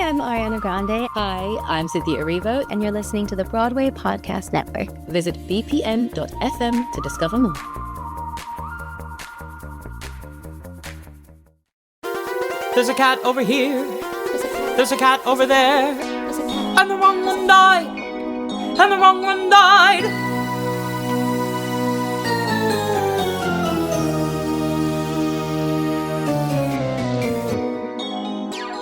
I'm Ariana Grande. Hi, I'm Cynthia Erivo. And you're listening to the Broadway Podcast Network. Visit bpn.fm to discover more. There's a cat over here. There's a cat over there. And the wrong one died. And the wrong one died.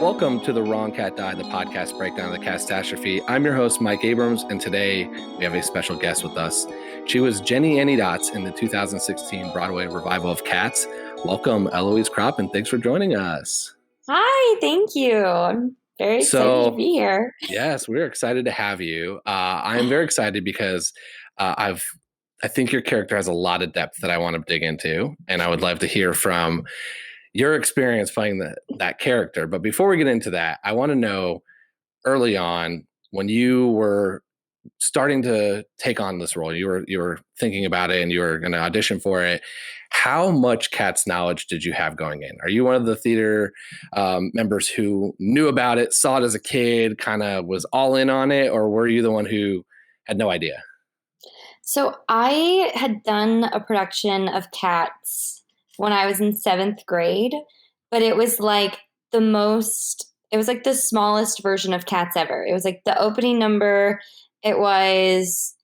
Welcome to The Wrong Cat Died, the podcast breakdown of the catastrophe. I'm your host, Mike Abrams, and today we have a special guest with us. She was Jennyanydots in the 2016 Broadway revival of Cats. Welcome, Eloise Kropp, and thanks for joining us. Hi, thank you. I'm very excited to be here. Yes, we're excited to have you. I'm very excited because I think your character has a lot of depth that I want to dig into, and I would love to hear from your experience playing that character. But before we get into that, I want to know early on when you were starting to take on this role, you were thinking about it and you were going to audition for it. How much Cats knowledge did you have going in? Are you one of the theater members who knew about it, saw it as a kid, kind of was all in on it, or were you the one who had no idea? So I had done a production of Cats when I was in 7th grade, but it was like the smallest version of Cats ever. It was like the opening number, it was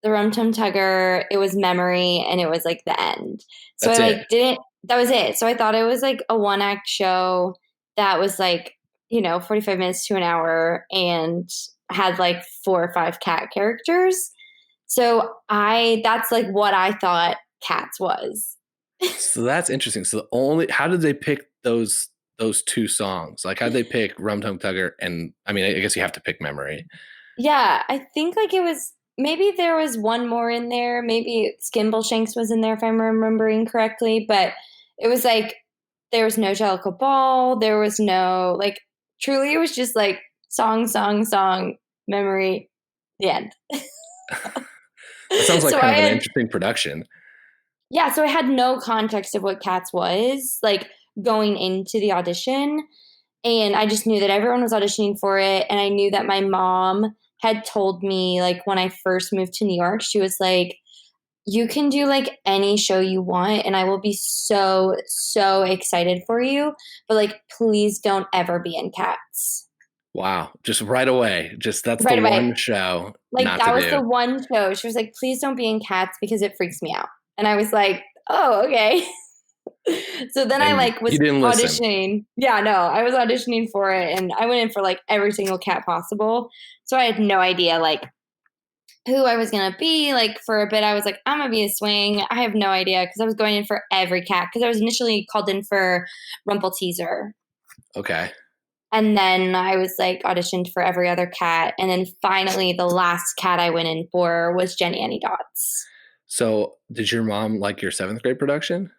the Rum Tum Tugger, it was Memory, and it was like the end. So that was it. So I thought it was like a one-act show that was like, 45 minutes to an hour and had like 4 or 5 cat characters. So that's like what I thought Cats was. So that's interesting. So how did they pick those 2 songs? Like, how did they pick Rum Tum Tugger? And I mean, I guess you have to pick Memory. Yeah, I think like it was, maybe there was one more in there. Maybe Skimbleshanks was in there if I'm remembering correctly. But it was like, there was no Jellicle Ball. There was no, like, truly it was just like song, Memory, the end. That sounds like kind of an interesting production. Yeah, so I had no context of what Cats was, like, going into the audition. And I just knew that everyone was auditioning for it. And I knew that my mom had told me, like, when I first moved to New York, she was like, you can do, like, any show you want, and I will be so, so excited for you. But, like, please don't ever be in Cats. Wow. Just right away. That's right the away. One show. Like, that was the one show. She was like, please don't be in Cats because it freaks me out. And I was like, oh, okay. So then I was auditioning. Listen. Yeah, no, I was auditioning for it, and I went in for like every single cat possible. So I had no idea like who I was going to be. Like for a bit, I was like, I'm going to be a swing. I have no idea because I was going in for every cat because I was initially called in for Rumpleteazer. Okay. And then I was like auditioned for every other cat. And then finally the last cat I went in for was Jennyanydots. So did your mom like your 7th grade production?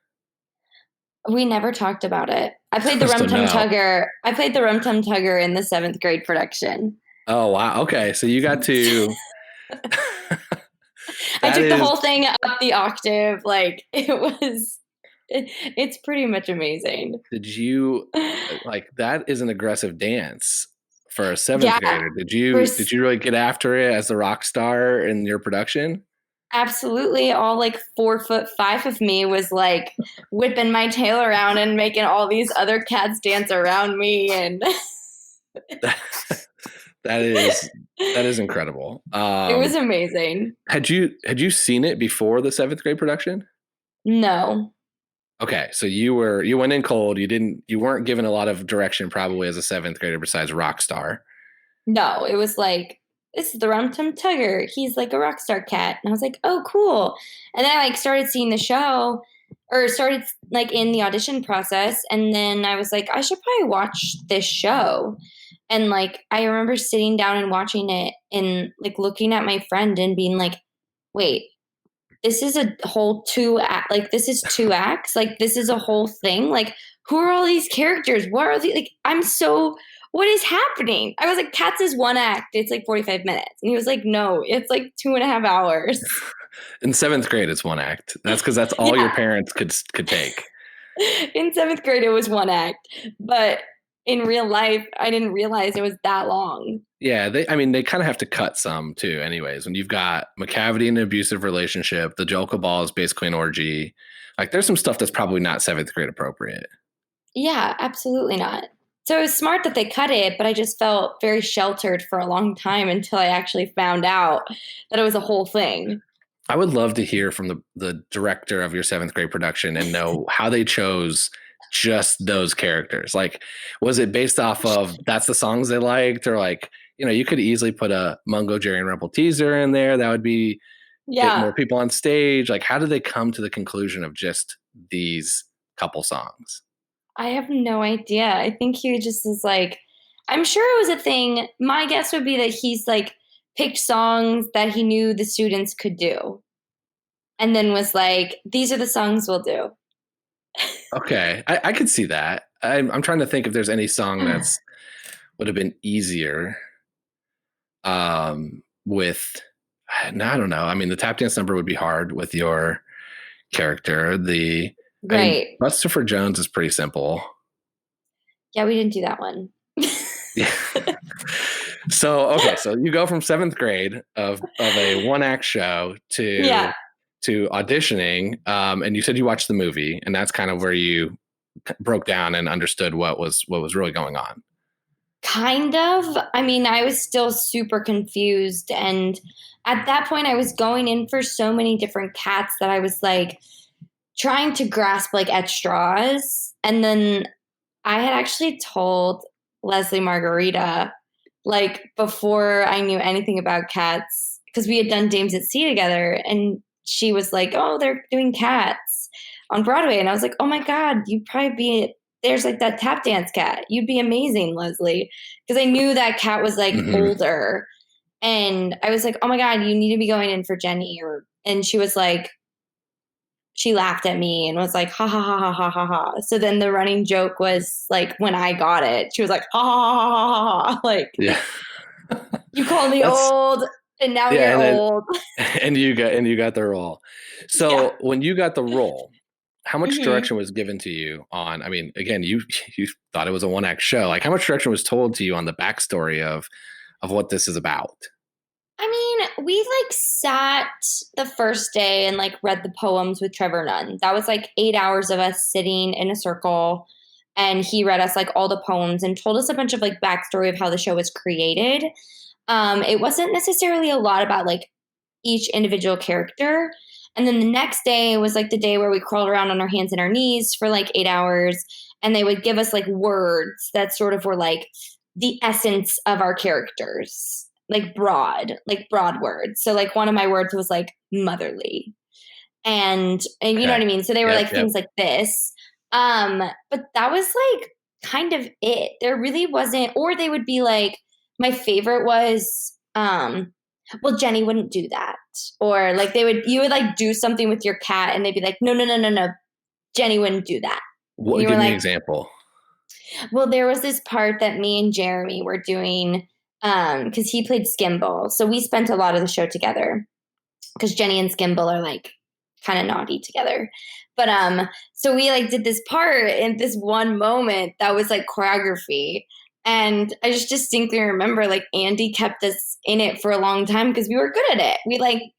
We never talked about it. I played the Rum Tum Tugger. I played the Rum Tum Tugger in the 7th grade production. Oh, wow. Okay. So you got to... I took the whole thing up the octave. Like it's pretty much amazing. Did you that is an aggressive dance for a 7th grader. Did you really get after it as the rock star in your production? Absolutely. All like 4'5" of me was like whipping my tail around and making all these other cats dance around me. And that is incredible. It was amazing. Had you seen it before the 7th grade production? No. Okay. So you went in cold. You weren't given a lot of direction probably as a 7th grader besides rock star. No, it was like, this is the Rum Tum Tugger. He's like a rock star cat. And I was like, oh, cool. And then I like started seeing the show or started like in the audition process. And then I was like, I should probably watch this show. And like, I remember sitting down and watching it and like looking at my friend and being like, wait, this is a whole 2 act. Like this is 2 acts. Like this is a whole thing. Like who are all these characters? What are they? Like, what is happening? I was like, Cats is 1 act. It's like 45 minutes. And he was like, no, it's like 2.5 hours. In 7th grade, it's 1 act. That's because that's all your parents could take. In 7th grade, it was 1 act. But in real life, I didn't realize it was that long. Yeah, they kind of have to cut some too. Anyways, when you've got McCavity in an abusive relationship, the Joka Ball is basically an orgy. Like, there's some stuff that's probably not 7th grade appropriate. Yeah, absolutely not. So it was smart that they cut it, but I just felt very sheltered for a long time until I actually found out that it was a whole thing. I would love to hear from the director of your 7th grade production and know how they chose just those characters. Like, was it based off of that's the songs they liked, or like, you could easily put a Mungo, Jerry, and Rebel teaser in there. That would be get more people on stage. Like, how did they come to the conclusion of just these couple songs? I have no idea. I think he just is like, I'm sure it was a thing. My guess would be that he's like picked songs that he knew the students could do. And then was like, these are the songs we'll do. Okay. I could see that. I'm trying to think if there's any song that's would have been easier with, no, I don't know. I mean, the tap dance number would be hard with your character. Christopher Jones is pretty simple. Yeah, we didn't do that one. Yeah. So you go from 7th grade of a one-act show to auditioning, and you said you watched the movie, and that's kind of where you broke down and understood what was really going on. Kind of. I mean, I was still super confused, and at that point I was going in for so many different cats that I was like trying to grasp like at straws. And then I had actually told Leslie Margarita, like, before I knew anything about cats, because we had done Dames at Sea together, and she was like, oh, they're doing Cats on Broadway. And I was like, oh my God, you'd probably be, there's like that tap dance cat. You'd be amazing, Leslie. Because I knew that cat was like older. And I was like, oh my God, you need to be going in for Jenny. And she was like, she laughed at me and was like, ha ha ha ha ha ha ha. So then the running joke was like, when I got it, she was like, ha ha ha ha ha ha. Like, yeah. You called me old. And now you're old. And you got the role. So when you got the role, how much direction was given to you on, I mean, again, you thought it was a one-act show. Like, how much direction was told to you on the backstory of what this is about? I mean, we like sat the first day and like read the poems with Trevor Nunn. That was like 8 hours of us sitting in a circle, and he read us like all the poems and told us a bunch of like backstory of how the show was created. It wasn't necessarily a lot about like each individual character. And then the next day was like the day where we crawled around on our hands and our knees for like 8 hours, and they would give us like words that sort of were like the essence of our characters. Like broad words. So like one of my words was like motherly, and you know what I mean? So they were things like this. But that was like kind of it. There really wasn't, or they would be like, my favorite was, well, Jenny wouldn't do that. Or like you would like do something with your cat and they'd be like, no, Jenny wouldn't do that. What, give me an example. Well, there was this part that me and Jeremy were doing, because he played Skimble. So we spent a lot of the show together because Jenny and Skimble are like kind of naughty together. But so we like did this part in this one moment that was like choreography. And I just distinctly remember like Andy kept us in it for a long time because we were good at it.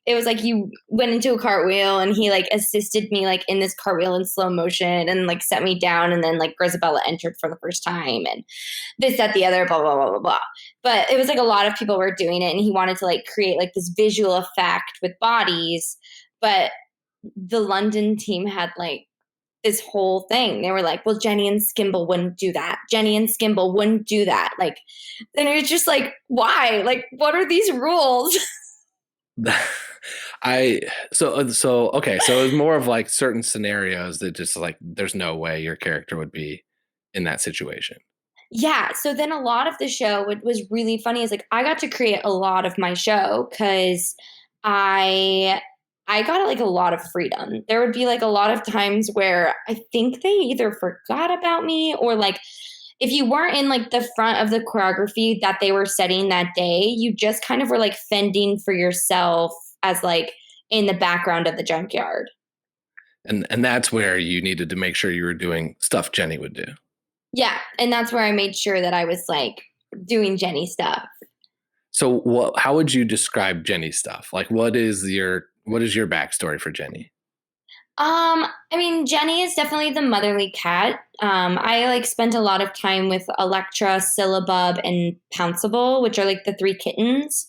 It was like you went into a cartwheel and he like assisted me like in this cartwheel in slow motion and like set me down, and then like Grisabella entered for the first time and this, that, the other, blah, blah, blah, blah, blah. But it was like a lot of people were doing it, and he wanted to like create like this visual effect with bodies. But the London team had like this whole thing. They were like, well, Jenny and Skimble wouldn't do that. Jenny and Skimble wouldn't do that. Like, and it was just like, why? Like, what are these rules? Okay. So it was more of like certain scenarios that just like, there's no way your character would be in that situation. Yeah. So then a lot of the show, what was really funny is like, I got to create a lot of my show because I got like a lot of freedom. There would be like a lot of times where I think they either forgot about me, or like if you weren't in like the front of the choreography that they were setting that day, you just kind of were like fending for yourself as like in the background of the junkyard. And that's where you needed to make sure you were doing stuff Jenny would do. Yeah. And that's where I made sure that I was like doing Jenny stuff. So how would you describe Jenny's stuff? Like what is your backstory for Jenny? I mean, Jenny is definitely the motherly cat. I like spent a lot of time with Electra, Syllabub, and Pouncible, which are like the 3 kittens.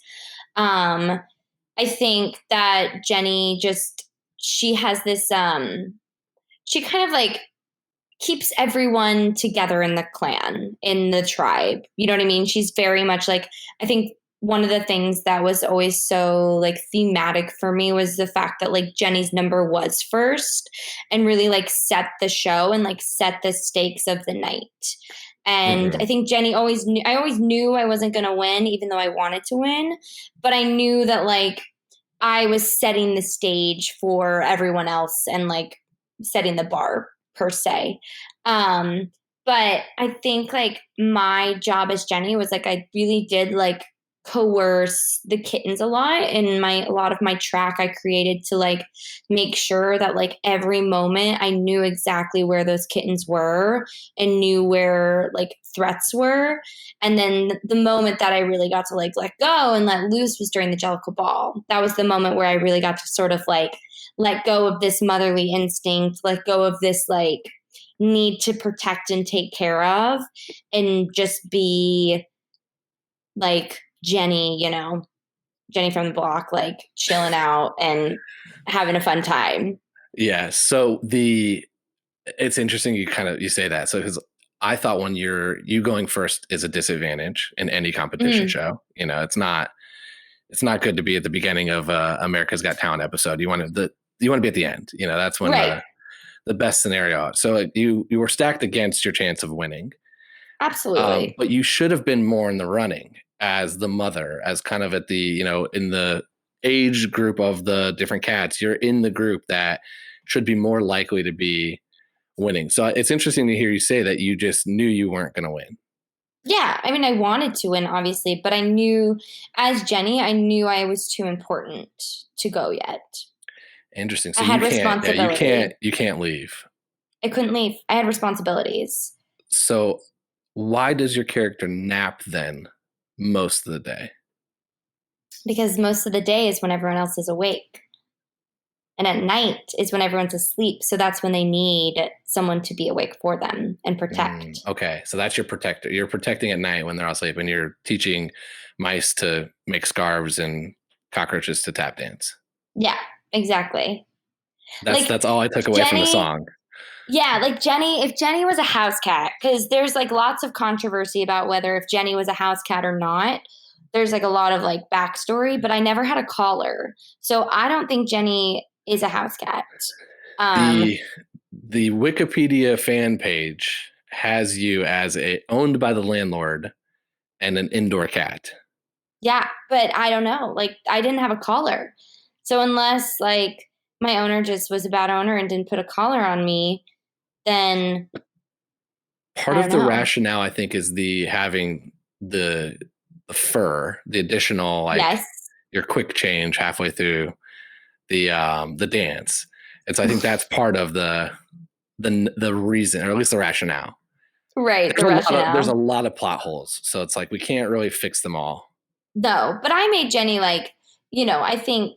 I think that Jenny she has this, she kind of like keeps everyone together in the clan, in the tribe. You know what I mean? She's very much like, I think one of the things that was always so like thematic for me was the fact that like Jenny's number was first and really like set the show and like set the stakes of the night. And I think Jenny I always knew I wasn't going to win, even though I wanted to win. But I knew that like I was setting the stage for everyone else and like setting the bar per se. But I think like my job as Jenny was like, I really did like coerce the kittens a lot, and a lot of my track I created to like make sure that like every moment I knew exactly where those kittens were and knew where like threats were. And then the moment that I really got to like let go and let loose was during the Jellicle Ball. That was the moment where I really got to sort of like let go of this motherly instinct, let go of this like need to protect and take care of, and just be like Jenny, Jenny from the block, like chilling out and having a fun time. Yeah. So it's interesting you say that. So because I thought when you going first is a disadvantage in any competition show. It's not good to be at the beginning of America's Got Talent episode. You want to be at the end. That's when the best scenario. So you were stacked against your chance of winning. Absolutely. But you should have been more in the running as the mother, as kind of at the, in the age group of the different cats. You're in the group that should be more likely to be winning. So it's interesting to hear you say that you just knew you weren't going to win. Yeah. I mean, I wanted to win, obviously, but I knew as Jenny, I knew I was too important to go yet. Interesting. So I had responsibility. You can't leave. I couldn't leave. I had responsibilities. So why does your character nap then most of the day? Because most of the day is when everyone else is awake. And at night is when everyone's asleep. So that's when they need someone to be awake for them and protect. Okay. So that's your protector. You're protecting at night when they're all asleep, and you're teaching mice to make scarves and cockroaches to tap dance. Yeah, exactly. That's all I took away from the song. Yeah, like Jenny, if Jenny was a house cat, because there's like lots of controversy about whether if Jenny was a house cat or not. There's like a lot of like backstory, but I never had a collar. So I don't think Jenny is a house cat. The Wikipedia fan page has you as owned by the landlord and an indoor cat. Yeah, but I don't know. Like I didn't have a collar. So unless like my owner just was a bad owner and didn't put a collar on me, then part of the rationale I think is having the fur, the additional like your quick change halfway through the dance. And so I think that's part of the reason, or at least the rationale. Right. There's a lot of plot holes. So it's like we can't really fix them all. No, but I made Jenny like, I think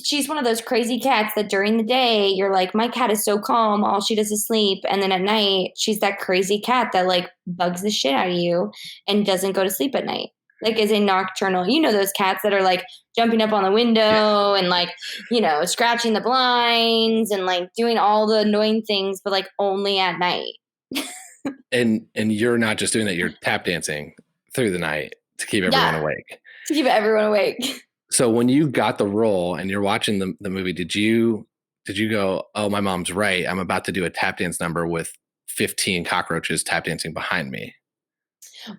she's one of those crazy cats that during the day you're like, my cat is so calm, all she does is sleep. And then at night, she's that crazy cat that like bugs the shit out of you and doesn't go to sleep at night. Like is a nocturnal, those cats that are like jumping up on the window and like, scratching the blinds and like doing all the annoying things, but like only at night. And you're not just doing that, you're tap dancing through the night to keep everyone awake. To keep everyone awake. So when you got the role and you're watching the movie, did you go, oh, my mom's right, I'm about to do a tap dance number with 15 cockroaches tap dancing behind me?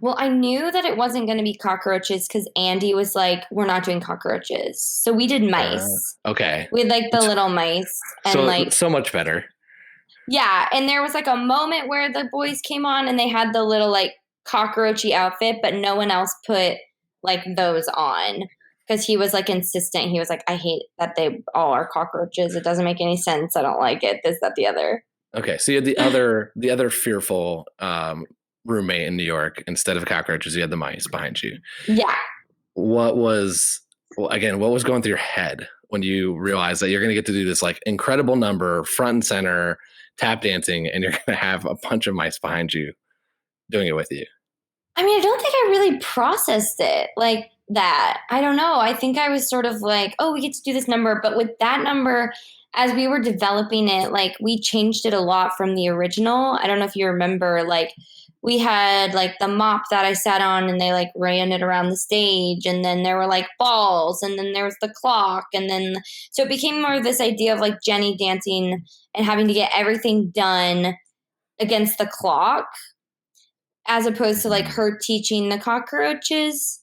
Well, I knew that it wasn't going to be cockroaches because Andy was like, we're not doing cockroaches. So we did mice. Okay. We had like the little mice. And so much better. Yeah. And there was like a moment where the boys came on and they had the little like cockroachy outfit, but no one else put like those on because he was like insistent. He was like, I hate that they all are cockroaches. It doesn't make any sense. I don't like it. This, that, the other. Okay, so you had the other fearful roommate in New York. Instead of cockroaches, you had the mice behind you. Yeah. What was going through your head when you realized that you're going to get to do this like incredible number, front and center, tap dancing, and you're going to have a bunch of mice behind you doing it with you? I mean, I don't think I really processed it like that. I don't know. I think I was sort of like, oh, we get to do this number. But with that number, as we were developing it, like we changed it a lot from the original. I don't know if you remember, like we had like the mop that I sat on and they like ran it around the stage. And then there were like balls and then there was the clock. And then, so it became more of this idea of like Jenny dancing and having to get everything done against the clock, as opposed to like her teaching the cockroaches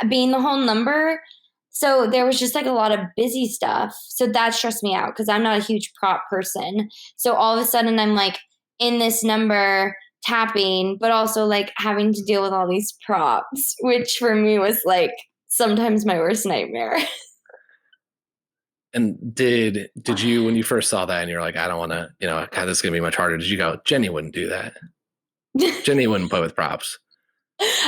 being the whole number. So there was just like a lot of busy stuff. So that stressed me out because I'm not a huge prop person. So all of a sudden I'm like in this number tapping, but also like having to deal with all these props, which for me was like sometimes my worst nightmare. And did you, when you first saw that and you're like, I don't want to, God, this is going to be much harder. Did you go, Jenny wouldn't do that? Jenny wouldn't play with props.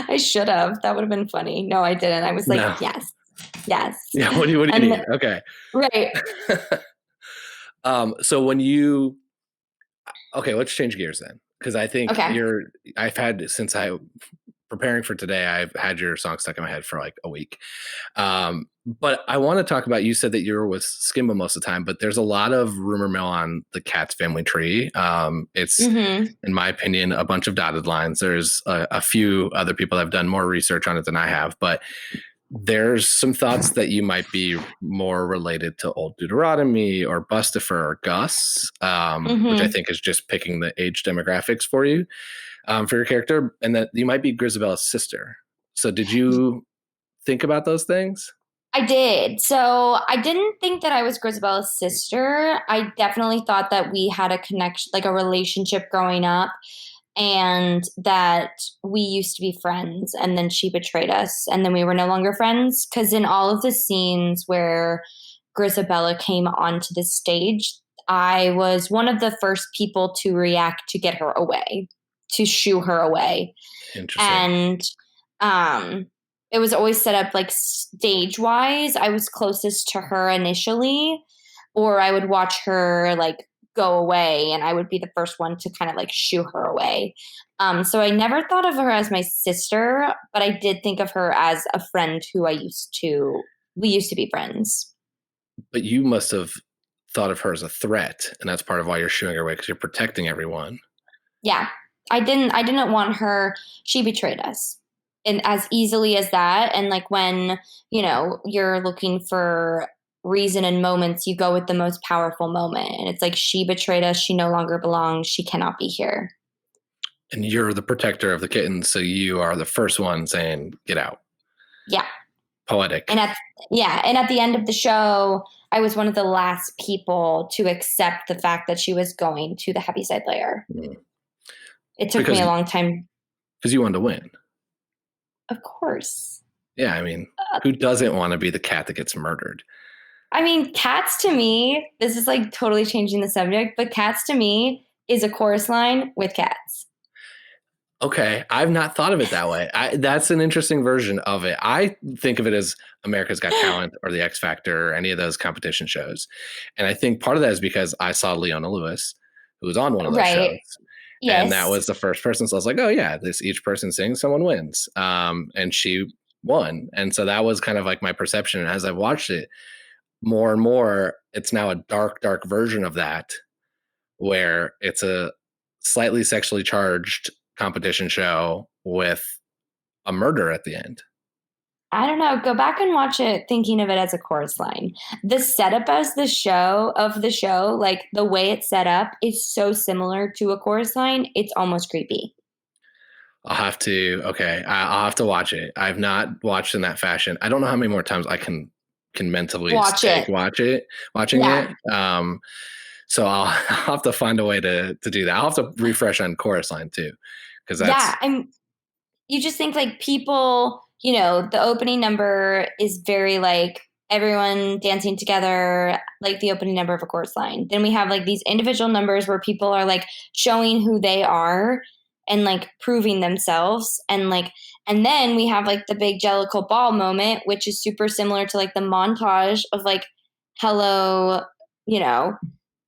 I should have. That would have been funny. No, I didn't. I was like, No. yes. Yeah. What do you need? Okay. Right. So let's change gears then. Because I think preparing for today, I've had your song stuck in my head for like a week. But I want to talk about, you said that you were with Skimba most of the time, but there's a lot of rumor mill on the Cats family tree. It's, in my opinion, a bunch of dotted lines. There's a few other people that have done more research on it than I have, but there's some thoughts that you might be more related to Old Deuteronomy or Bustifer or Gus, which I think is just picking the age demographics for you, for your character, and that you might be Grisabella's sister. So did you think about those things? I did. So I didn't think that I was Grisabella's sister. I definitely thought that we had a connection, like a relationship growing up, and that we used to be friends, and then she betrayed us, and then we were no longer friends. Because in all of the scenes where Grisabella came onto the stage, I was one of the first people to react to get her away, to shoo her away. Interesting. And it was always set up like stage wise. I was closest to her initially, or I would watch her like go away and I would be the first one to kind of like shoo her away. So I never thought of her as my sister, but I did think of her as a friend who we used to be friends. But you must have thought of her as a threat, and that's part of why you're shooing her away, because you're protecting everyone. Yeah. I didn't want her. She betrayed us. And as easily as that. And like when, you're looking for reason and moments, you go with the most powerful moment. And it's like, she betrayed us. She no longer belongs. She cannot be here. And you're the protector of the kittens. So you are the first one saying, get out. Yeah. Poetic. And at the end of the show, I was one of the last people to accept the fact that she was going to the Heaviside Layer. It took me a long time. Because you wanted to win. Of course. Yeah, I mean, who doesn't want to be the cat that gets murdered? I mean, Cats to me, this is like totally changing the subject, but Cats to me is a chorus line with cats. Okay, I've not thought of it that way. That's an interesting version of it. I think of it as America's Got Talent or The X Factor or any of those competition shows. And I think part of that is because I saw Leona Lewis, who was on one of those shows. Yes. And that was the first person. So I was like, oh yeah, each person sings, someone wins. And she won. And so that was kind of like my perception. And as I watched it more and more, it's now a dark, dark version of that, where it's a slightly sexually charged competition show with a murder at the end. I don't know. Go back and watch it thinking of it as a chorus line. The setup of the show, like the way it's set up, is so similar to a chorus line. It's almost creepy. I'll have to watch it. I've not watched in that fashion. I don't know how many more times I can mentally watching it. So I'll have to find a way to do that. I'll have to refresh on chorus line too. Because you just think like people, the opening number is very like everyone dancing together, like the opening number of a chorus line. Then we have like these individual numbers where people are like showing who they are and like proving themselves. And then we have like the big Jellicle Ball moment, which is super similar to like the montage of like hello,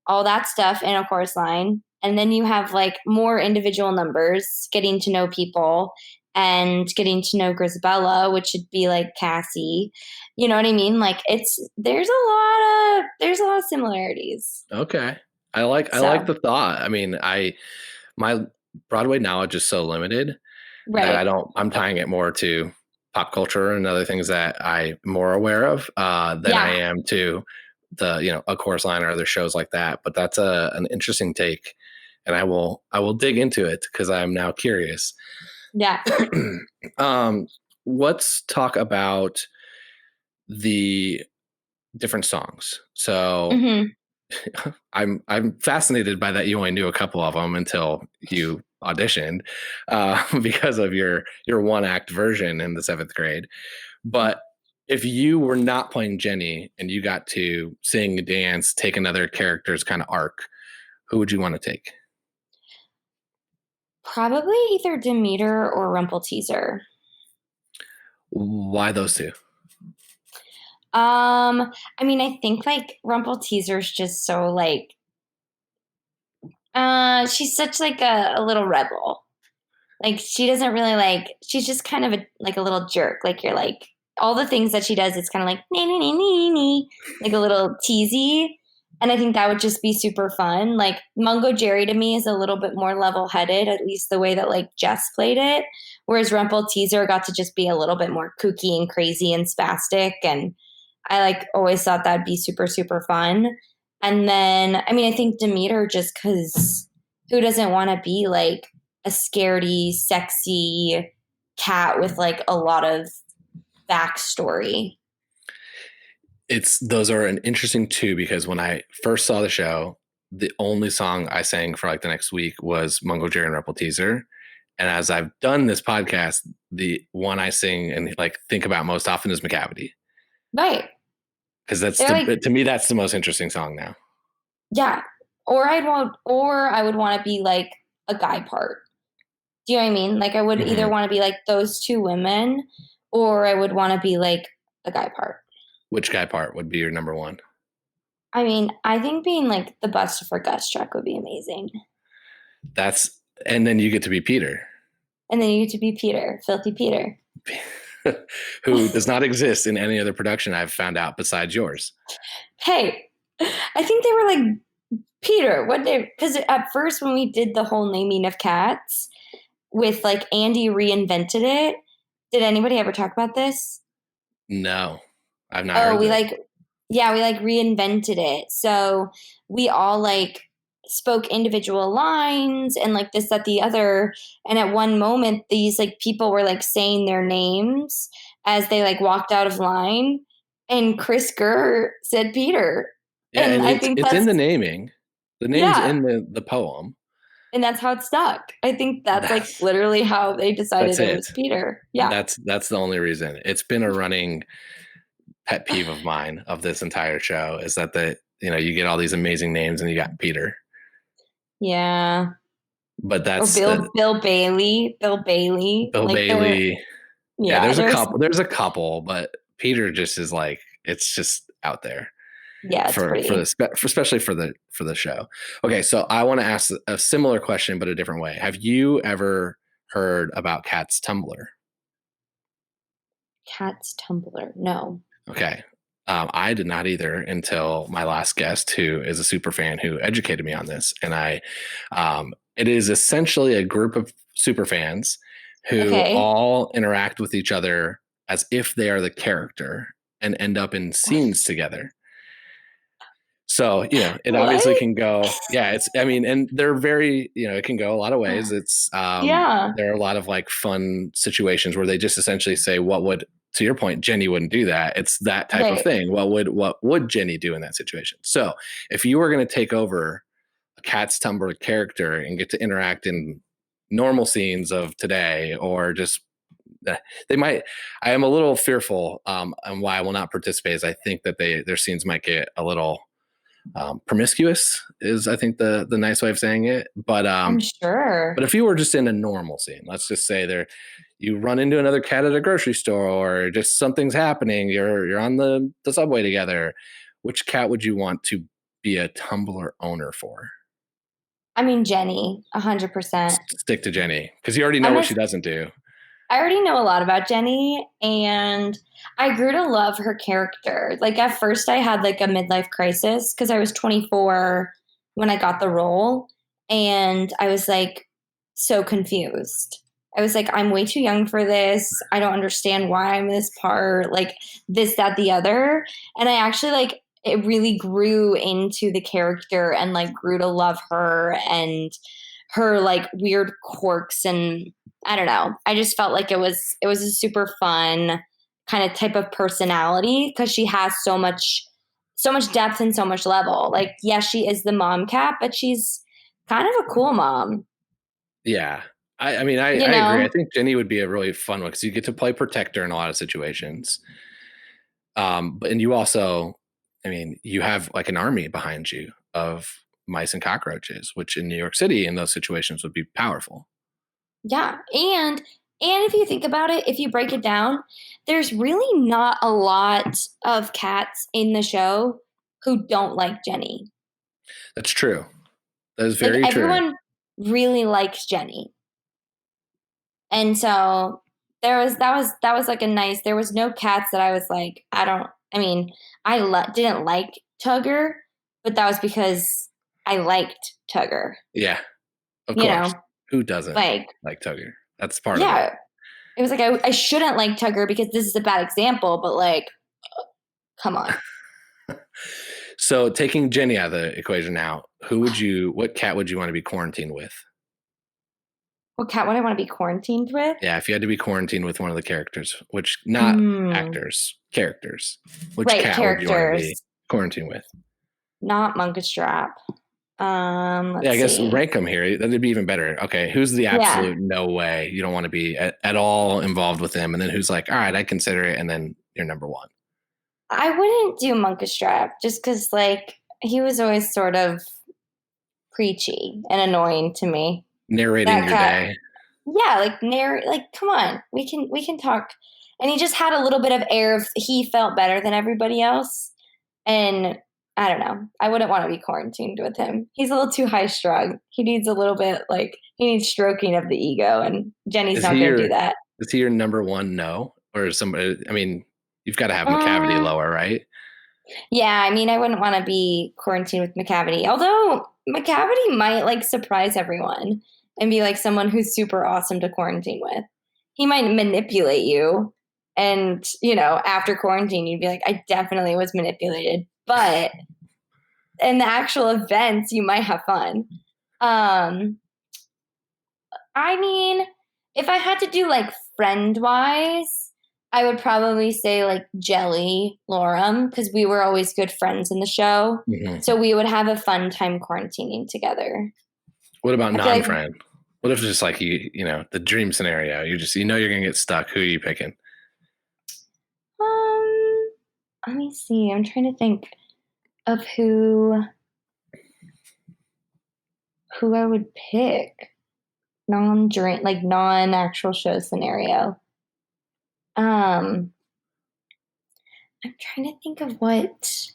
all that stuff in a chorus line. And then you have like more individual numbers, getting to know people and getting to know Grisabella, which would be like Cassie. You know what I mean? Like there's a lot of similarities. Okay. I like the thought. I mean, my Broadway knowledge is so limited that I'm tying it more to pop culture and other things that I'm more aware of than I am to the, a chorus line or other shows like that. But that's an interesting take. And I will dig into it because I'm now curious. Yeah. Let's talk about the different songs. So I'm fascinated by that you only knew a couple of them until you auditioned because of your one act version in the 7th grade. But if you were not playing Jenny and you got to sing, dance, take another character's kind of arc, who would you want to take? Probably either Demeter or Rumpelteazer. Why those two? I mean, I think like Rumpelteazer's just so like, she's such like a little rebel. Like she doesn't really like, she's just kind of a little jerk. Like you're like, all the things that she does, it's kind of like, nee, like a little teasy. And I think that would just be super fun. Like Mungo Jerry to me is a little bit more level-headed, at least the way that like Jess played it. Whereas Rumpelteazer got to just be a little bit more kooky and crazy and spastic. And I like always thought that'd be super, super fun. And then, I mean, I think Demeter just because who doesn't want to be like a scaredy, sexy cat with like a lot of backstory? Those are an interesting two because when I first saw the show, the only song I sang for like the next week was Mungo Jerry and Rumpelteazer. And as I've done this podcast, the one I sing and like think about most often is McCavity. Right. Because to me, that's the most interesting song now. Yeah. Or I would want to be like a guy part. Do you know what I mean? Like I would either want to be like those two women or I would want to be like a guy part. Which guy part would be your number one? I mean, I think being like the bust for Gus truck would be amazing. And then you get to be Peter. And then you get to be Peter, Filthy Peter. Who does not exist in any other production I've found out besides yours. Hey, I think they were like, Peter, because at first when we did the whole naming of cats with like Andy reinvented it. Did anybody ever talk about this? No. I've not heard we reinvented it. So we all like spoke individual lines and like this, that, the other. And at one moment, these like people were like saying their names as they like walked out of line. And Chris Gurr said Peter. Yeah, and I think it's in the naming. The name's in the poem. And that's how it stuck. I think that's like literally how they decided it was Peter. Yeah. That's the only reason. It's been a running pet peeve of mine of this entire show is that you get all these amazing names and you got Peter. Yeah. But that's Bill Bailey. Bill Bailey. Yeah, there's a couple, but Peter just is like, it's just out there. Yeah, especially for the show. Okay, so I want to ask a similar question, but a different way. Have you ever heard about Cat's Tumblr? Cat's Tumblr? No. Okay. I did not either until my last guest, who is a super fan, who educated me on this. And it is essentially a group of super fans who all interact with each other as if they are the character and end up in scenes together. So, it obviously can go, and they're very, it can go a lot of ways. It's, there are a lot of like fun situations where they just essentially say, to your point, Jenny wouldn't do that. It's that type of thing. What would Jenny do in that situation? So if you were going to take over a Cat's Tumblr character and get to interact in normal scenes of today, or just, they might. I am a little fearful, and why I will not participate is I think that their scenes might get a little promiscuous. Is I think the nice way of saying it. But I'm sure. But if you were just in a normal scene, let's just say you run into another cat at a grocery store, or just something's happening, you're on the subway together. Which cat would you want to be a Tumblr owner for? I mean, Jenny, 100%. Stick to Jenny, because you already know what she doesn't do. I already know a lot about Jenny, and I grew to love her character. Like, at first I had like a midlife crisis because I was 24 when I got the role, and I was like so confused. I was like, I'm way too young for this. I don't understand why I'm in this part, like this, that, the other. And I actually like it really grew into the character and like grew to love her and her like weird quirks. And I don't know. I just felt like it was a super fun kind of type of personality because she has so much depth and so much level. Like, yes, she is the mom cat, but she's kind of a cool mom. Yeah. I mean, I agree. I think Jenny would be a really fun one because you get to play protector in a lot of situations. And you also, I mean, you have like an army behind you of mice and cockroaches, which in New York City in those situations would be powerful. Yeah. And if you think about it, if you break it down, there's really not a lot of cats in the show who don't like Jenny. That's true. That is very true. Everyone really likes Jenny. And so that was like a nice, there was no cats that I was like, I didn't like Tugger, but that was because I liked Tugger. Yeah. Of course. Who doesn't like Tugger? That's part of it. Yeah. It was like, I shouldn't like Tugger because this is a bad example, but like, come on. So taking Jenny out of the equation now, what cat would you want to be quarantined with? What cat would I want to be quarantined with? Yeah, if you had to be quarantined with one of the characters, which not actors, characters. Which cat would you want to be quarantined with? Not Munkustrap. I guess rank them here. That'd be even better. Okay, who's the absolute no way you don't want to be at all involved with him, and then who's like, all right, I consider it, and then you're number one. I wouldn't do Munkustrap just because like he was always sort of preachy and annoying to me. Narrating your day. Yeah, like come on. We can talk. And he just had a little bit of air of he felt better than everybody else. And I don't know. I wouldn't want to be quarantined with him. He's a little too high strung. He needs a little bit he needs stroking of the ego, and Jenny's not gonna do that. Is he your number one no? Or somebody, I mean, you've got to have McCavity lower, right? Yeah, I mean, I wouldn't want to be quarantined with McCavity. Although McCavity might like surprise everyone and be like someone who's super awesome to quarantine with. He might manipulate you. And, after quarantine, you'd be like, I definitely was manipulated. But in the actual events, you might have fun. I mean, if I had to do like friend-wise, I would probably say like Jelly Lorem, because we were always good friends in the show. Mm-hmm. So we would have a fun time quarantining together. What about non-friend? What if it's just like the dream scenario? You're gonna get stuck. Who are you picking? Let me see. I'm trying to think of who I would pick. Non-actual show scenario. I'm trying to think of what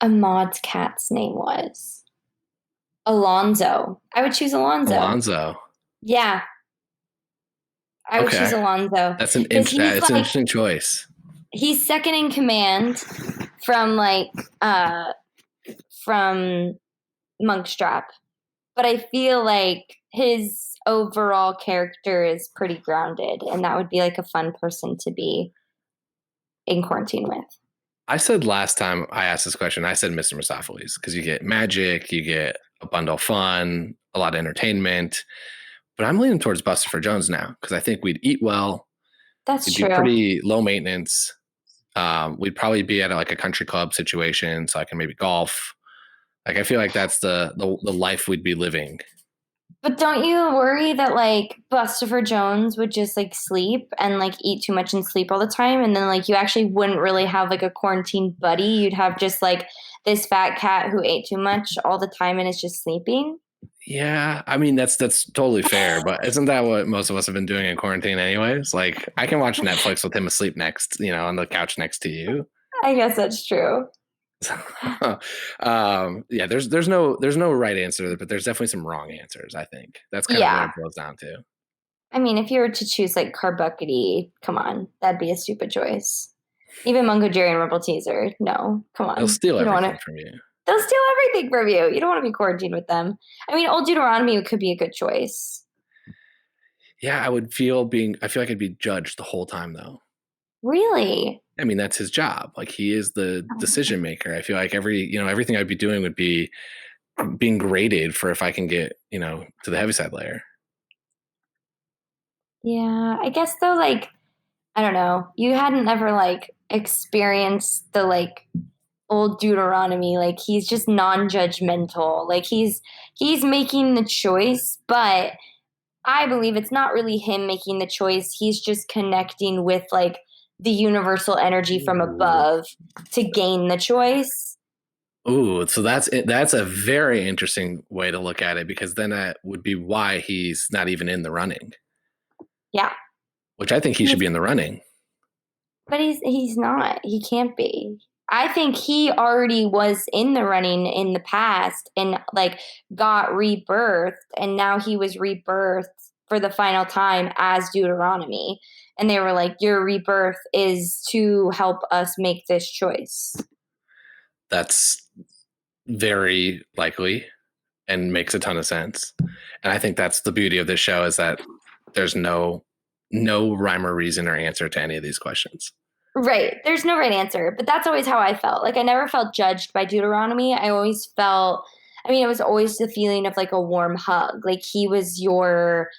Ahmad's cat's name was. Alonzo. I would choose Alonzo. Alonzo. Yeah. I would choose Alonzo. That's an interesting choice. He's second in command from Munkustrap. But I feel like his overall character is pretty grounded, and that would be like a fun person to be in quarantine with. I said last time I asked this question, I said Mr. Mistopheles, because you get magic, you get a bundle of fun, a lot of entertainment. But I'm leaning towards Buster Jones now, because I think we'd eat well. That's true. We'd be pretty low maintenance. We'd probably be at a country club situation, so I can maybe golf. I feel like that's the life we'd be living. But don't you worry that like Bustafer Jones would just like sleep and like eat too much and sleep all the time, and then like you actually wouldn't really have like a quarantine buddy? You'd have just like this fat cat who ate too much all the time and is just sleeping. Yeah, I mean that's totally fair, but isn't that what most of us have been doing in quarantine anyways? Like I can watch Netflix with him asleep next, on the couch next to you. I guess that's true. Yeah, there's no right answer, but there's definitely some wrong answers. I think that's kind of what it boils down to. I mean, if you were to choose like Carbuckety, come on, that'd be a stupid choice. Even Mungo Jerry and Rumble Teaser, no, come on. They'll steal everything from you. They'll steal everything from you. You don't want to be quarantined with them. I mean, Old Deuteronomy could be a good choice. Yeah, I feel like I'd be judged the whole time though. Really? I mean, that's his job. Like he is the decision maker. I feel like everything I'd be doing would be being graded for if I can get, to the heaviside layer. Yeah, I guess though, like, I don't know. You hadn't ever like experienced the like Old Deuteronomy. Like he's just non-judgmental. Like he's making the choice, but I believe it's not really him making the choice. He's just connecting with like the universal energy from above to gain the choice. Ooh, so that's a very interesting way to look at it, because then that would be why he's not even in the running. Yeah. Which I think he should be in the running. But he's not. He can't be. I think he already was in the running in the past and like got rebirthed, and now he was rebirthed for the final time as Deuteronomy. And they were like, your rebirth is to help us make this choice. That's very likely and makes a ton of sense. And I think that's the beauty of this show, is that there's no rhyme or reason or answer to any of these questions. Right. There's no right answer, but that's always how I felt. Like I never felt judged by Deuteronomy. I always felt, it was always the feeling of like a warm hug. Like he was your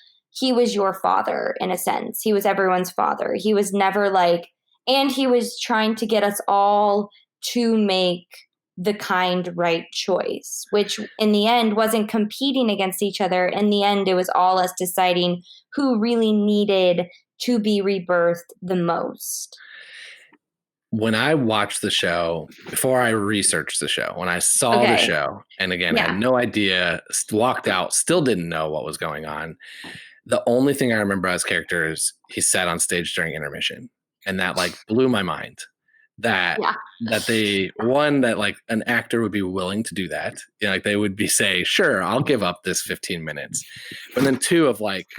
father in a sense. He was everyone's father. He was never like, and he was trying to get us all to make the kind right choice, which in the end wasn't competing against each other. In the end, it was all us deciding who really needed to be rebirthed the most. When I watched the show, before I researched the show, when I saw the show, and again, I had no idea, walked out, still didn't know what was going on. The only thing I remember as character is he sat on stage during intermission, and that like blew my mind. That like an actor would be willing to do that. Like they would say, sure, I'll give up this 15 minutes. But then two of like,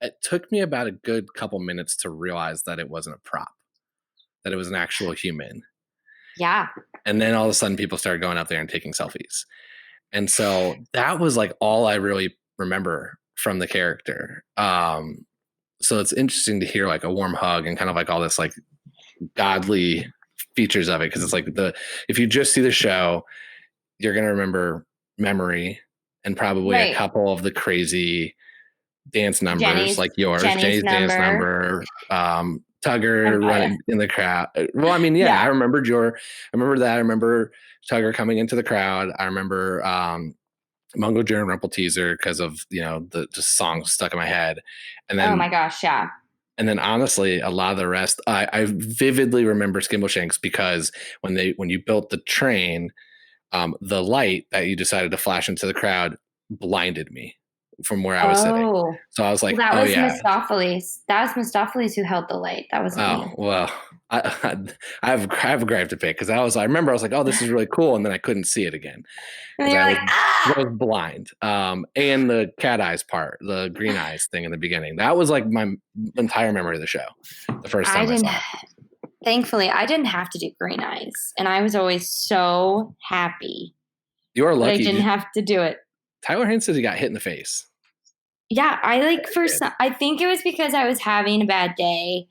it took me about a good couple minutes to realize that it wasn't a prop, that it was an actual human. Yeah. And then all of a sudden people started going out there and taking selfies. And so that was like all I really remember from the character. So it's interesting to hear like a warm hug and kind of like all this like godly features of it, because it's like if you just see the show, you're going to remember memory and probably a couple of the crazy dance numbers, like yours, Jenny's dance number, Tugger running in the crowd. Well, I mean, I remember that. I remember Tugger coming into the crowd. I remember Mungo Jerry and Rumple Teaser because of the just song stuck in my head. And then, oh my gosh, yeah. And then honestly, a lot of the rest, I vividly remember Skimbleshanks, because when you built the train, the light that you decided to flash into the crowd blinded me from where I was sitting. So I was like, that was Mistopheles. That was Mistopheles who held the light. That was me. Well, I have a gripe to pick, because I remember I was like, oh, this is really cool, and then I couldn't see it again. And you're like, I was blind. And the cat eyes part, the green eyes thing in the beginning, that was like my entire memory of the show. The first time I saw it. Thankfully, I didn't have to do green eyes, and I was always so happy. You are lucky. I didn't have to do it. Tyler Haynes said he got hit in the face. Yeah, I think it was because I was having a bad day,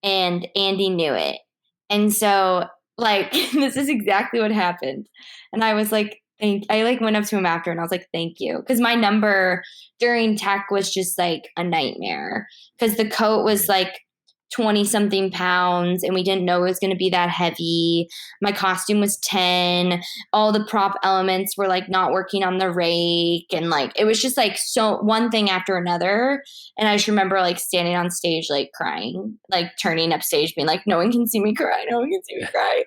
and Andy knew it. And so, like, this is exactly what happened. And I was like, I like went up to him after and I was like, thank you. Because my number during tech was just like a nightmare. Because the coat was like 20 something pounds and we didn't know it was going to be that heavy. My costume was 10. All the prop elements were like not working on the rake. And like, it was just like so one thing after another. And I just remember like standing on stage, like crying, like turning up stage being like, no one can see me cry. No one can see me cry.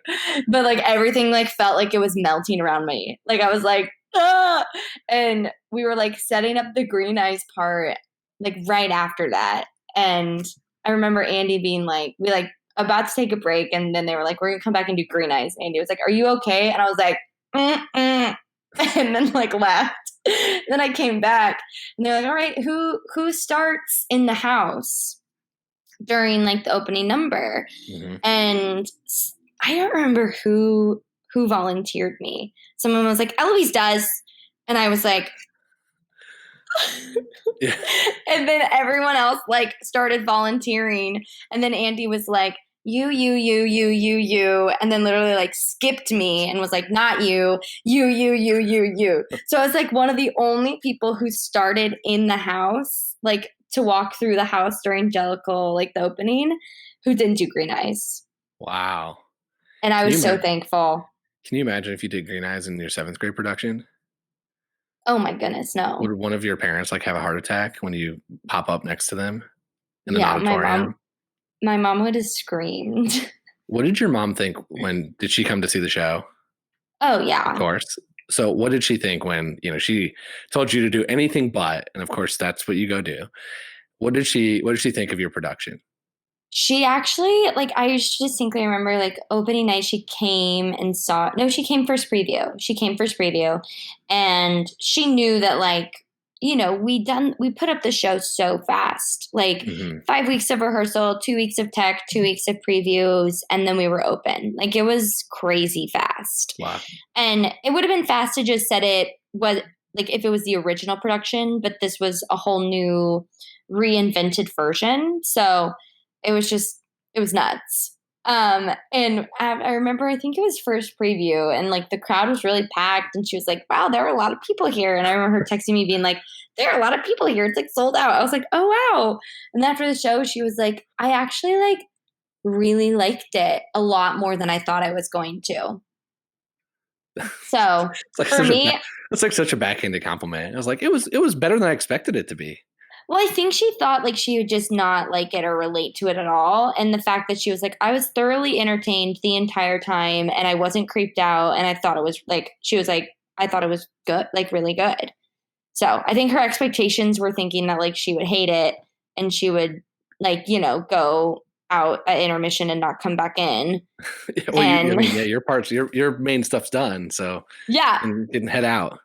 But like everything like felt like it was melting around me. Like I was like, ah! And we were like setting up the green eyes part like right after that. And I remember Andy being like, we like about to take a break. And then they were like, we're going to come back and do green eyes. Andy was like, are you okay? And I was like, and then like left. Then I came back and they're like, all right, who starts in the house during like the opening number? Mm-hmm. And I don't remember who volunteered me. Someone was like, Eloise does. And I was like, yeah. And then everyone else like started volunteering. And then Andy was like, you. And then literally like skipped me and was like, not you. So I was like one of the only people who started in the house, like to walk through the house during Jellicle, like the opening, who didn't do green eyes. Wow. And I was so thankful. Can you imagine if you did green eyes in your 7th grade production? Oh my goodness, no. Would one of your parents like have a heart attack when you pop up next to them in an auditorium? My mom would have screamed. What did your mom think did she come to see the show? Oh yeah. Of course. So what did she think when, she told you to do anything but, and of course that's what you go do. What did she think of your production? She actually, like, I distinctly remember, like, opening night, she came first preview. And she knew that, like, we put up the show so fast. Like, 5 weeks of rehearsal, 2 weeks of tech, 2 weeks of previews, and then we were open. Like, it was crazy fast. Wow. And it would have been fast to just set it, if it was the original production, but this was a whole new reinvented version. So it was nuts. And I remember, I think it was first preview and like the crowd was really packed and she was like, wow, there are a lot of people here. And I remember her texting me being like, there are a lot of people here. It's like sold out. I was like, oh, wow. And after the show, she was like, I actually like really liked it a lot more than I thought I was going to. So for me, it's like such a backhanded compliment. I was like, it was better than I expected it to be. Well, I think she thought like she would just not like it or relate to it at all. And the fact that she was like, I was thoroughly entertained the entire time and I wasn't creeped out. And I thought it was like, she was like, I thought it was good, like really good. So I think her expectations were thinking that like she would hate it and she would like, go out at intermission and not come back in. Your main stuff's done. So yeah, you didn't head out.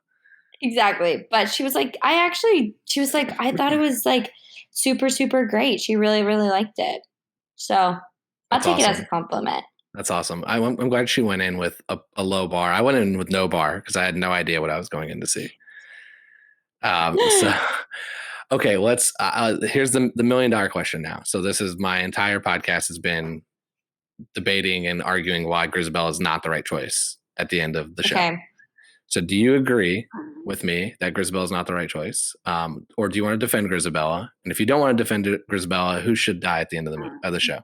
Exactly. But she was like, I thought it was like super, super great. She really, really liked it. So I'll take it as a compliment. That's awesome. I'm glad she went in with a low bar. I went in with no bar because I had no idea what I was going in to see. Okay, let's, here's the $1 million question now. So this is my entire podcast has been debating and arguing why Grizabella is not the right choice at the end of the show. Okay. So do you agree with me that Grizabella is not the right choice? Or do you want to defend Grizabella? And if you don't want to defend Grizabella, who should die at the end of the show?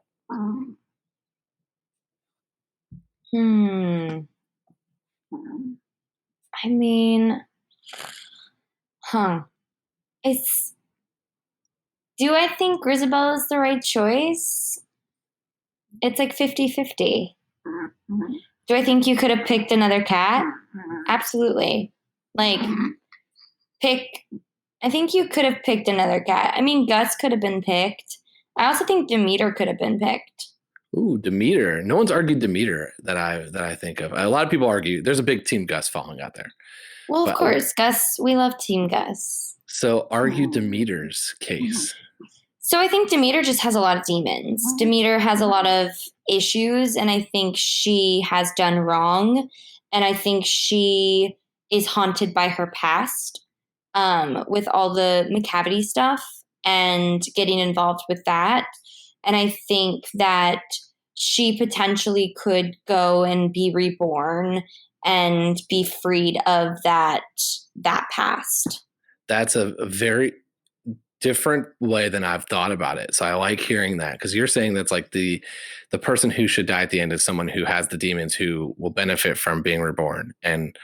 I mean, do I think Grizabella is the right choice? It's like 50-50. Do I think you could have picked another cat? Absolutely. Like, I think you could have picked another cat. I mean, Gus could have been picked. I also think Demeter could have been picked. Ooh, Demeter. No one's argued Demeter that I think of. A lot of people argue. There's a big Team Gus following out there. Well, of course, Gus. We love Team Gus. So argue Demeter's case. So I think Demeter just has a lot of demons. Demeter has a lot of issues, and I think she has done wrong. And I think she is haunted by her past with all the McCavity stuff and getting involved with that. And I think that she potentially could go and be reborn and be freed of that past. That's a very... different way than I've thought about it. So I like hearing that, because you're saying that's like the person who should die at the end is someone who has the demons who will benefit from being reborn. And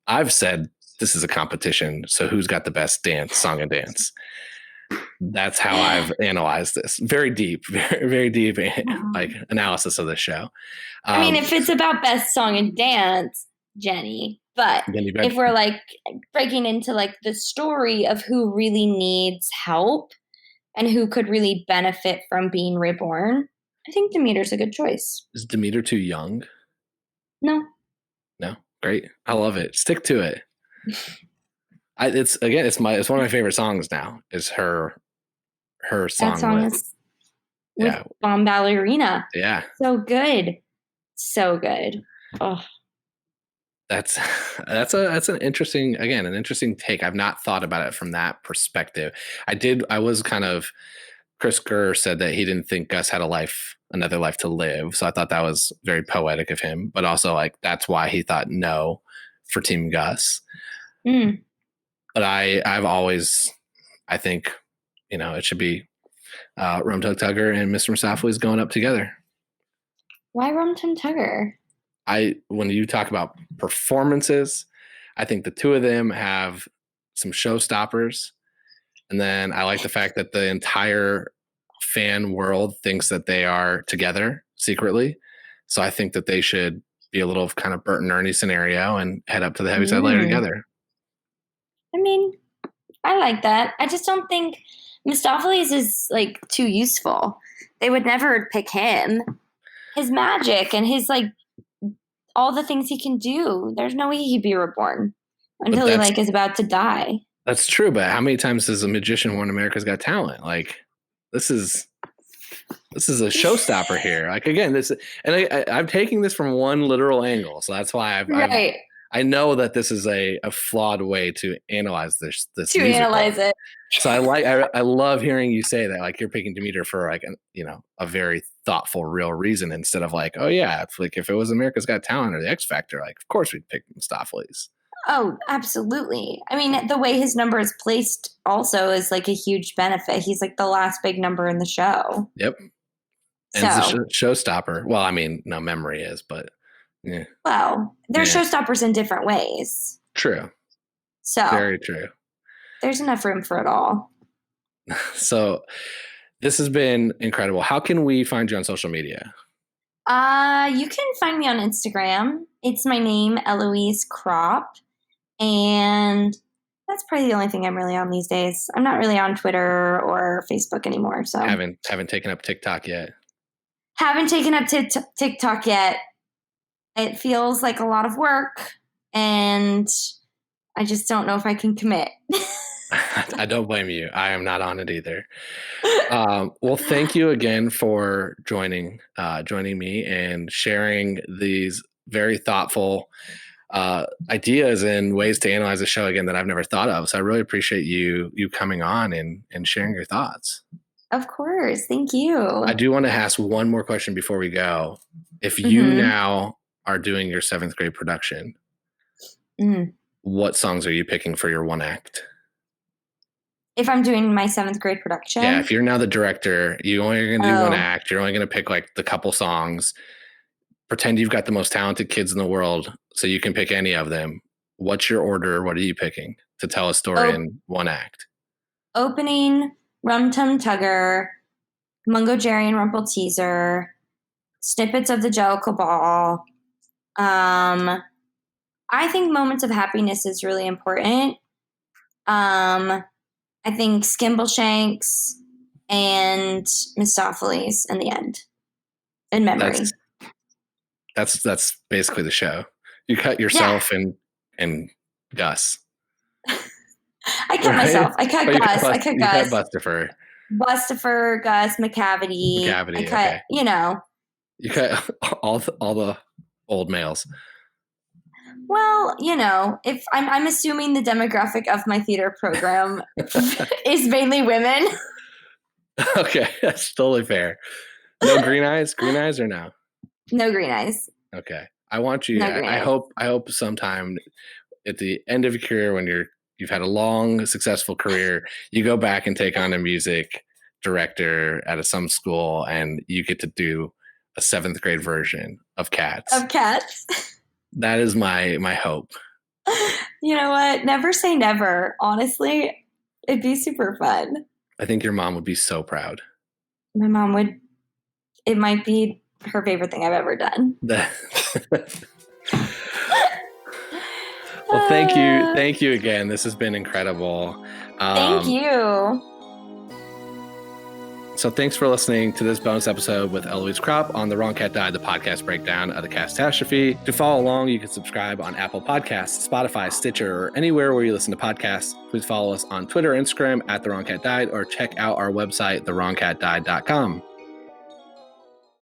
I've said this is a competition, so who's got the best song and dance? That's how I've analyzed this. Very deep, very, very deep, like analysis of the show. I mean, if it's about best song and dance, Jenny. But if we're like breaking into like the story of who really needs help and who could really benefit from being reborn, I think Demeter's a good choice. Is Demeter too young? No. Great. I love it. Stick to it. It's one of my favorite songs now. Is her song. That song with Bomb Ballerina. Yeah. So good. So good. Oh. That's an interesting take. I've not thought about it from that perspective. Chris Gurr said that he didn't think Gus had another life to live. So I thought that was very poetic of him, but also like, that's why he thought no for Team Gus. Mm. But I think, it should be Rum Tug Tugger and Mr. Mistopheles going up together. Why Rum Tum Tugger? When you talk about performances, I think the two of them have some showstoppers. And then I like the fact that the entire fan world thinks that they are together secretly. So I think that they should be a little kind of Bert and Ernie scenario and head up to the Heaviside Layer together. I mean, I like that. I just don't think Mistopheles is like too useful. They would never pick him. His magic and his like all the things he can do. There's no way he'd be reborn until he like is about to die. That's true, but how many times has a magician won America's Got Talent? Like this is a showstopper here. Like again, I'm taking this from one literal angle, so that's why I know that this is a flawed way to analyze this to musical. Analyze it. So I love hearing you say that, like you're picking Demeter for like a very thoughtful, real reason instead of like, oh yeah, it's like if it was America's Got Talent or the X Factor, like of course we'd pick Mistopheles. Oh, absolutely. I mean, the way his number is placed also is like a huge benefit. He's like the last big number in the show. Yep. And it's a showstopper. Well, I mean, no, Memory is, but yeah. Well, they're showstoppers in different ways. True. So very true. There's enough room for it all. So this has been incredible. How can we find you on social media? You can find me on Instagram. It's my name, Eloise Kropp. And that's probably the only thing I'm really on these days. I'm not really on Twitter or Facebook anymore. So haven't taken up TikTok yet. Haven't taken up TikTok yet. It feels like a lot of work, and I just don't know if I can commit. I don't blame you. I am not on it either. Well, thank you again for joining me and sharing these very thoughtful ideas and ways to analyze the show again that I've never thought of. So I really appreciate you coming on and sharing your thoughts. Of course. Thank you. I do want to ask one more question before we go. If you now are doing your 7th grade production, what songs are you picking for your one act? If I'm doing my 7th grade production? Yeah, if you're now the director, you only are going to do one act. You're only going to pick like the couple songs. Pretend you've got the most talented kids in the world, so you can pick any of them. What's your order? What are you picking to tell a story in one act? Opening, Rum Tum Tugger, Mungo Jerry and Rumple Teaser, snippets of the Jellicle Ball. I think Moments of Happiness is really important. I think Skimbleshanks and Mistopheles in the end. In Memory. That's basically the show. You cut yourself and Gus. I cut myself. I cut Gus. I cut Gus. You cut Bustifer, Gus, McCavity. I cut, You cut all the old males. Well, if I'm assuming the demographic of my theater program is mainly women. Okay, that's totally fair. No green eyes? Green eyes or no? No green eyes. Okay. I want you I hope sometime at the end of your career when you're You've had a long, successful career. You go back and take on a music director at some school, and you get to do a 7th grade version of Cats. Of Cats. That is my hope. You know what? Never say never. Honestly, it'd be super fun. I think your mom would be so proud. My mom would. It might be her favorite thing I've ever done. Well, thank you again. This has been incredible. Thank you. So thanks for listening to this bonus episode with Eloise Kropp on The Wrong Cat Died, the podcast breakdown of the catastrophe. To follow along, you can subscribe on Apple Podcasts, Spotify, Stitcher, or anywhere where you listen to podcasts. Please follow us on Twitter, Instagram at The Wrong Cat Died, or check out our website, thewrongcatdied.com.